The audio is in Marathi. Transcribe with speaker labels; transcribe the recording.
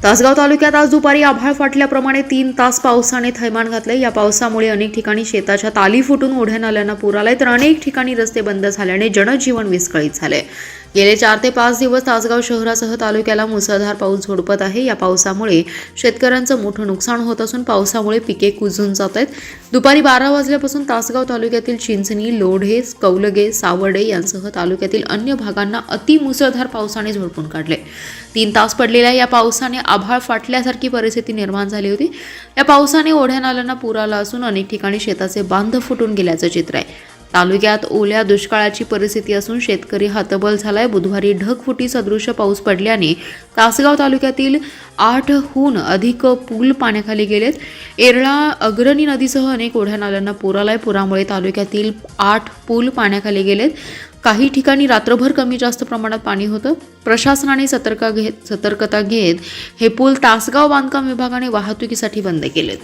Speaker 1: तासगाव तालुक्यात आज दुपारी आभाळ फाटल्याप्रमाणे 3 तास पावसाने थैमान घातले। या पावसामुळे अनेक ठिकाणी शेताच्या ताली फुटून ओढ्या नाल्यांना पूर आलाय, तर अनेक ठिकाणी रस्ते बंद झाल्याने जनजीवन विस्कळीत झाले। गेले 4 ते 5 दिवस तासगाव शहरासह तालुक्याला मुसळधार पाऊस झोडपत आहे। या पावसामुळे शेतकऱ्यांचं मोठं नुकसान होत असून पावसामुळे पिके कुजून जात आहेत। दुपारी 12 वाजल्यापासून तासगाव तालुक्यातील चिंचणी, लोढे, कौलगे, सावर्डे यांसह तालुक्यातील अन्य भागांना अति मुसळधार पावसाने झोडपून काढले। 3 तास पडलेल्या या पावसाने आभाळ फाटल्यासारखी परिस्थिती निर्माण झाली होती। या पावसाने ओढ्या नाल्यांना पूर आला असून अनेक ठिकाणी शेताचे बांध फुटून गेल्याचं चित्र आहे। तालुक्यात ओल्या दुष्काळाची परिस्थिती असून शेतकरी हतबल झालाय। बुधवारी ढगफुटी सदृश्य पाऊस पडल्याने तासगाव तालुक्यातील 8हून अधिक पूल पाण्याखाली गेलेत। येरळा अग्रणी नदीसह अनेक ओढ्या नाल्यांना पूर आलाय। पुरामुळे तालुक्यातील 8 पूल पाण्याखाली गेलेत। काही ठिकाणी रात्रभर कमी जास्त प्रमाणात पाणी होतं। प्रशासनाने सतर्कता घेत हे पूल तासगाव बांधकाम विभागाने वाहतुकीसाठी बंद केलेत।